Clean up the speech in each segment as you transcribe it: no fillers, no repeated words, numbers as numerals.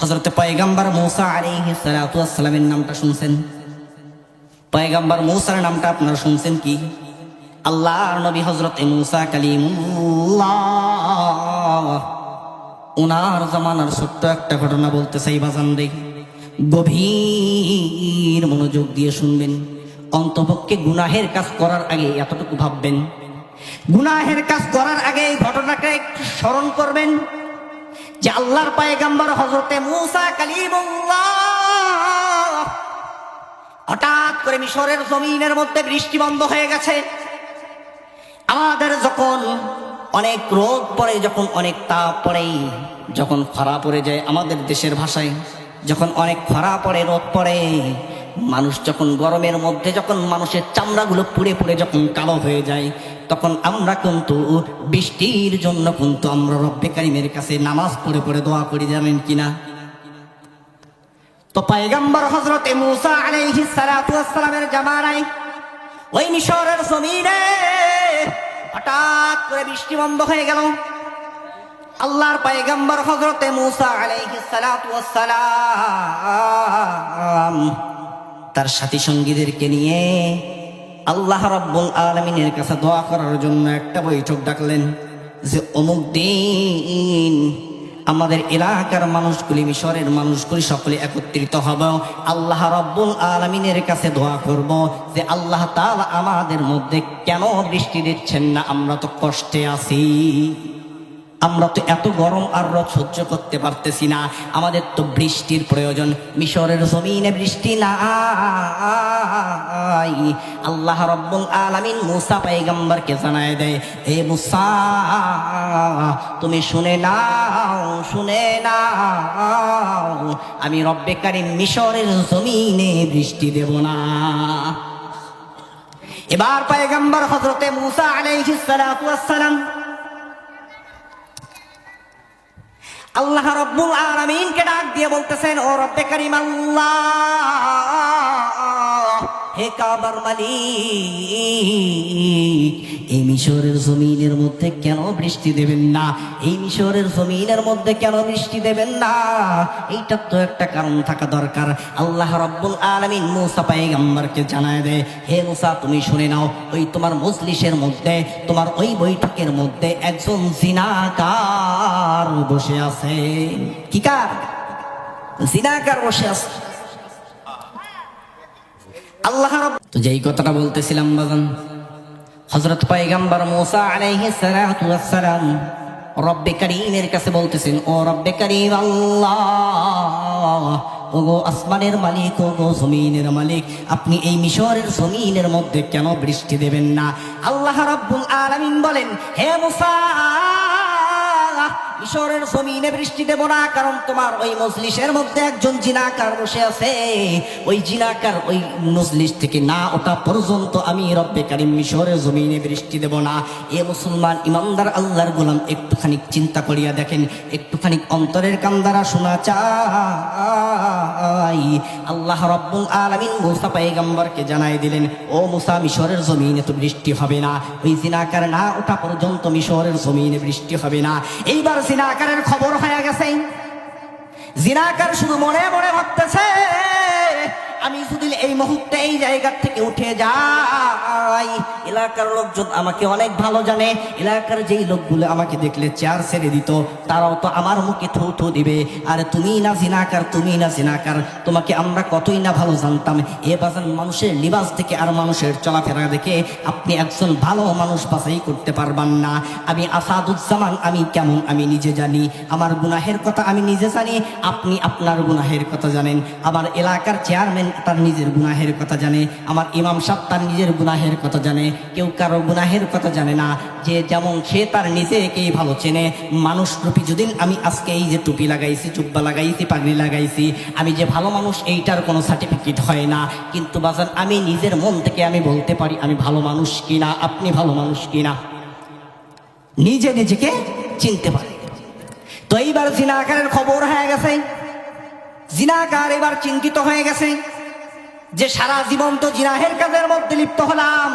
হযরত পয়গম্বর মূসা আলাইহিস সালাতু ওয়াস সালামের নামটা শুনছেন? পয়গম্বর মূসার নামটা আপনারা শুনছেন কি? আল্লাহর নবী হযরত মূসা কালিমুল্লাহ, ওনার জামানার ছোট্ট একটা ঘটনা বলতে চাই বাজান রে, গভীর মনোযোগ দিয়ে শুনবেন। অন্তপক্ষে গুনাহের কাজ করার আগে এতটুকু ভাববেন, গুনাহের কাজ করার আগে এই ঘটনাটা একটু স্মরণ করবেন যে আল্লাহর পয়গম্বর হযরতে মূসা কালিমুল্লাহ হঠাৎ করে মিশরের জমিনের মধ্যে বৃষ্টি বন্ধ হয়ে গেছে। আমাদের যখন অনেক রোদ পড়ে, যখন অনেক তাপ পড়ে, যখন খরা পড়ে যায়, আমাদের দেশের ভাষায় যখন অনেক খরা পড়ে, রোদ পড়ে, মানুষ যখন গরমের মধ্যে যখন মানুষের চামড়াগুলো পুড়ে পুড়ে যখন কালো হয়ে যায়, তখন আমরা কিন্তু বৃষ্টির জন্য কিন্তু আমরা রব্বে কারিমের কাছে নামাজ পড়ে পড়ে দোয়া করি, জানেন কিনা? তো পয়গম্বর হযরতে মূসা আলাইহিস সালাতু ওয়াস সালামের জামানায় ওই মিশরের জমিনে হঠাৎ করে বৃষ্টি বন্ধ হয়ে গেল। আল্লাহর পয়গম্বর হযরতে মূসা আলাইহিস সালাতু ওয়াস সালাম তার সাথী সঙ্গীদেরকে নিয়ে আল্লাহ রাব্বুল আলামিনের কাছে দোয়া করার জন্য একটা বৈঠক ডাকলেন যে অমুক দিন আমাদের এলাকার মানুষগুলি, মিশরের মানুষগুলি সকলে একত্রিত হব, আল্লাহ রাব্বুল আলামিনের কাছে দোয়া করব যে আল্লাহ তাআলা আমাদের মধ্যে কেন বৃষ্টি দিচ্ছেন না, আমরা তো কষ্টে আছি, আমরা তো এত গরম আর রোদ সহ্য করতে পারতেছি না, আমাদের তো বৃষ্টির প্রয়োজন, মিশরের জমিনে বৃষ্টি নাই। আল্লাহ রাব্বুল আলামিন মূসা পয়গম্বরকে জানায় দেয়, হে মূসা তুমি শুনে নাও, শুনে নাও, আমি রব্বে কারীম মিশরের জমিনে বৃষ্টি দেব না। এবার পয়গম্বর হযরতে মূসা আলাইহিস সালাতু ওয়াস সালাম আল্লাহ রাব্বুল আলামিনকে ডাক দিয়ে বলতেছেন, ও রব্বে কারীম আল্লাহ, হে কাবার মালিক, এই মিশরের জমিনের মধ্যে কেন বৃষ্টি দেবেন না, এই মিশরের জমিনের মধ্যে কেন বৃষ্টি দেবেন না, এইটা তো একটা কারণ থাকা দরকার। আল্লাহ রাব্বুল আলামিন মূসা পয়গম্বরকে জানায় দেয়, হে মূসা তুমি শুনে নাও, ওই তোমার মজলিসের মধ্যে, তোমার ওই বৈঠকের মধ্যে একজন জিনাকার বসে আছে। কি কার? জিনাকার বসে আছে। আল্লাহ তো যেই কথাটা বলতেছিলাম বাজান, হযরত পয়গম্বর মূসা আলাইহিস সালাতু ওয়াস সালাম রব্বে কারীমের কাছে বলতেছেন, ও রব্বে কারীম আল্লাহ, ওগো আসমানের মালিক, ওগো জমিনের মালিক, আপনি এই মিশরের জমিনের মধ্যে কেন বৃষ্টি দেবেন না? আল্লাহ রাব্বুল আলামিন বলেন, হে মূসা, মিশরের জমিনে বৃষ্টি দেব না, কারণ তোমার ওই মজলিসের মধ্যে একজন জিনাকার বসে আছে, ওই জিনাকার ওই মজলিস থেকে না ওঠা পর্যন্ত আমি রব্বে কারীম মিশরের জমিনে বৃষ্টি দেব না। এ মুসলমান ইমানদার আল্লাহর গোলাম, একটুখানি চিন্তা করিয়া দেখেন, একটুখানি অন্তরের কান দ্বারা শোনা চাই। আল্লাহ রাব্বুল আলামিন মূসা পয়গম্বরকে জানাই দিলেন, ও মূসা, মিশরের জমিনে তো বৃষ্টি হবে না, ওই জিনাকার না ওঠা পর্যন্ত মিশরের জমিনে বৃষ্টি হবে না। এইবার জিনাকারের খবর হয়ে গেছে। জিনাকার শুধু মনে মনে ভাবতেছে, আমি যদি এই মুহূর্তে এই জায়গা থেকে উঠে যাই, এলাকার লোকজন আমাকে অনেক ভালো জানে, এলাকার যেই লোকগুলো আমাকে দেখলে চেয়ার ছেড়ে দিত, তারাও তো আমার মুখে থু থু দিবে, আর তুমি না জিনাকার, তুমি না জিনাকার, তোমাকে আমরা কতই না ভালো জানতাম। এ বাজান, মানুষের লিবাস থেকে আর মানুষের চলাফেরা দেখে আপনি একজন ভালো মানুষ বাছাই করতে পারবেন না। আমি আসাদুজ্জামান, আমি কেমন আমি নিজে জানি, আমার গুনাহের কথা আমি নিজে জানি, আপনি আপনার গুনাহের কথা জানেন, আমার এলাকার চেয়ারম্যান তার নিজের গুনাহের কথা জানে, আমার ইমাম সাহেব তার নিজের গুনাহের কথা জানে, কেউ কারো গুনাহের কথা জানে না। যে যেমন সে তার নিজেকেই ভালো চেনে। মানুষ রূপী যদি আমি আজকে এই যে টুপি লাগাইছি, জুব্বা লাগাইছি, পাগড়ি লাগাইছি, আমি যে ভালো মানুষ এইটার কোনো সার্টিফিকেট হয় না, কিন্তু বাজান আমি নিজের মন থেকে আমি বলতে পারি আমি ভালো মানুষ কিনা, আপনি ভালো মানুষ কিনা, নিজে নিজেকে চিনতে পারি। তো এইবার জিনাকারের খবর হয়ে গেছে। জিনাকার এবার চিন্তিত হয়ে গেছে যে সারা জীবন তো জিনাহের কাজের মধ্যে লিপ্ত হলাম,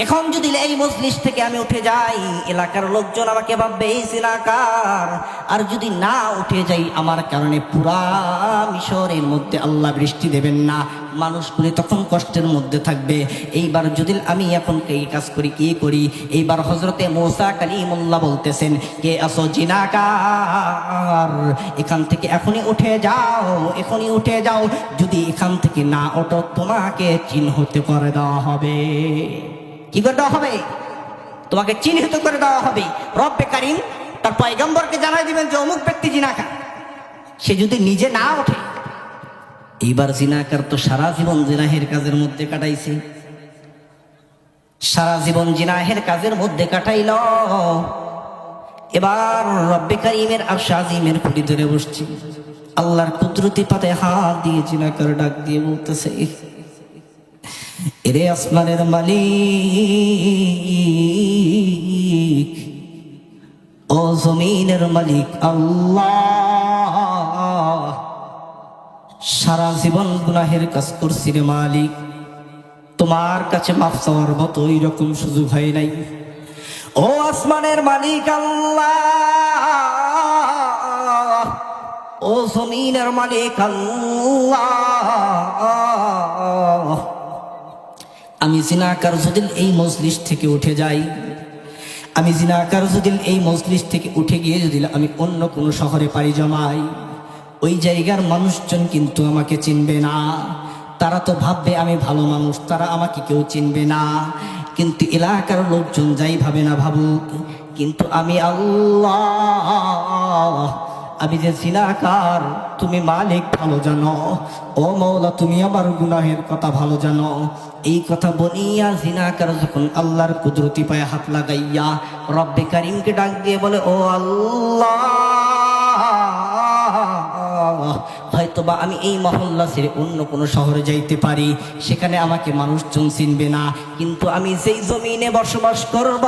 এখন যদি এই মজলিস থেকে আমি উঠে যাই, এলাকার লোকজন আমাকে ভাববে এই জিনাকার। আর যদি না উঠে যাই, আমার কারণে পুরা মিশরের মধ্যে আল্লাহ বৃষ্টি দেবেন না, মানুষগুলি তখন কষ্টের মধ্যে থাকবে। এইবার যদি আমি এখন এই কাজ করি, কি করি? এইবার হযরতে মূসা কালিমুল্লাহ বলতেছেন, কে আসো জিনাকার, এখান থেকে এখনই উঠে যাও, এখনই উঠে যাও। যদি এখান থেকে না ওঠো, তোমাকে চিহ্নিত করে দেওয়া হবে। কি করে দেওয়া হবে? তোমাকে চিহ্নিত করে দেওয়া হবে। রব্বে কারীম তার পয়গম্বরকে জানাই দিবেন যে অমুক ব্যক্তি জিনাকার। সে যদি নিজে না ওঠে, এইবার জিনাকার তো সারা জীবন জিনাহের কাজের মধ্যে কাটাইছে, সারা জীবন জিনাহের কাজের মধ্যে কাটাইল। এবার রব্বে কারীমের আরশ আজিমের খুঁটি ধরে বসছে, আল্লাহর কুদরতি পাতে হাত দিয়ে জিনাকার ডাক দিয়ে বলতেছে, এরে আসমানের মালিক, ও জমিনের মালিক আল্লাহ, সারা জীবন গুনাহের কাজ করছি রে মালিক, তোমার কাছে মাফ চাওয়ার মতো এইরকম সুযোগ হয় নাই। ও আসমানের মালিক আল্লাহ, ও জমিনের মালিক আল্লাহ, আমি জিনাকার যদি এই মজলিস থেকে উঠে যাই, আমি জিনাকার যদি এই মজলিস থেকে উঠে গিয়ে যদি আমি অন্য কোনো শহরে পাড়ি জমাই, ওই জায়গার মানুষজন কিন্তু আমাকে চিনবে না। তারা তো ভাববে আমি ভালো মানুষ, তারা আমাকে কেউ চিনবে না। কিন্তু এলাকার লোকজন যাই ভাবে না ভাবুক, কিন্তু আমি আল্লাহ, আমি যে জিনাকার, তুমি মালিক ভালো জানো। ও মওলা, তুমি আমার গুনাহের কথা ভালো জানো। এই কথা বলিয়া জিনাকার যখন আল্লাহর কুদরতি পায়ে হাত লাগাইয়া রব্বে কারীমকে ডাক দিয়ে বলে, ও আল্লাহ, হয়তোবা আমি এই মহল্লা ছেড়ে অন্য কোনো শহরে যাইতে পারি, সেখানে আমাকে মানুষজন চিনবে না, কিন্তু আমি যেই জমিনে বসবাস করব,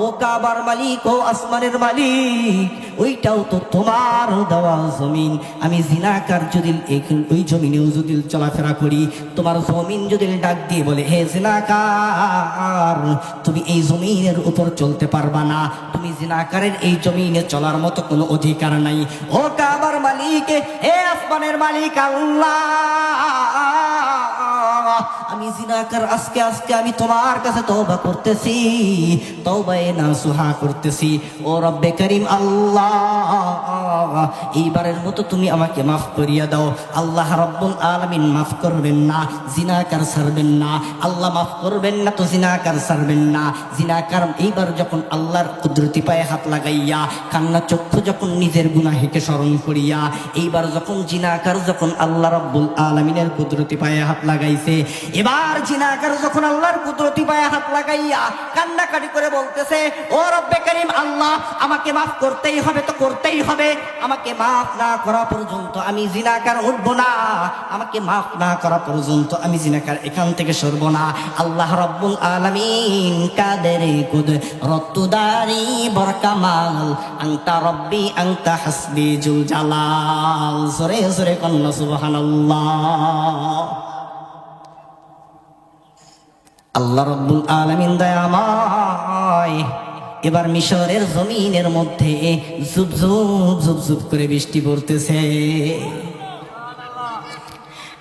ও কাবার মালিক, ও আসমানের মালিক, ওইটাও তো তোমার দেওয়া জমিন। আমি জিনাকার যদি ওই জমিনেও যদি চলাফেরা করি, তোমার জমিন যদি ডাক দিয়ে বলে, হে জিনাকার, তুমি এই জমিনের উপর চলতে পারবা না, তুমি জিনাকারের এই জমিনে চলার মতো কোনো অধিকার নাই। ও কাবার মালিক, হে আসমানের মালিক আল্লাহ, আমি জিনাকার, আজকে আজকে আমি তোমার কাছে তওবা করতেছি, তওবায়ে নাসুহা করতেছি। ও রব্বে কারীম আল্লাহ, এইবারের মতো তুমি আমাকে মাফ করিয়া দাও। আল্লাহ রব্বুল আলামিন মাফ করবেন না, জিনাকার ছাড়বেন না। আল্লাহ মাফ করবেন না তো জিনাকার ছাড়বেন না। জিনাকার এইবার যখন আল্লাহর কুদরতি পায়ে হাত লাগাইয়া কান্না চক্ষু যখন নিজের গুনাহকে স্মরণ করিয়া, এইবার যখন জিনাকার যখন আল্লাহ রব্বুল আলামিনের কুদরতি পায়ে হাত লাগাইছে, এবার জিনাকার যখন আল্লাহর কুদরতি পায়ে হাত লাগাইয়া কান্নাকাটি করে বলতেছে, ও রব্বে কারীম আল্লাহ, আমাকে মাফ করতেই হবে তো করতেই হবে, আমাকে মাফ না করা পর্যন্ত আমি জিনাকার উঠবো না, আমাকে মাফ না করা পর্যন্ত আমি জিনাকার এখান থেকে সরব না। আল্লাহ রব্বুল আলামিন কাদের কুদরতুদারি বরকামাল, আনতা রব্বি আনতা হাসবি জুল জালাল। সরে সরে কন্না সুবহানাল্লাহ। আল্লাহ রব্বুল আলামিন দয়াময়। এবার মিশরের জমিনের মধ্যে জুব জুব জুব জুব করে বৃষ্টি পড়তেছে,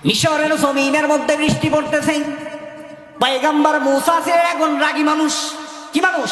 মিশরের জমিনের মধ্যে বৃষ্টি পড়তেছে। পয়গম্বর মূসা ছিলেন একজন রাগী মানুষ। কি মানুষ?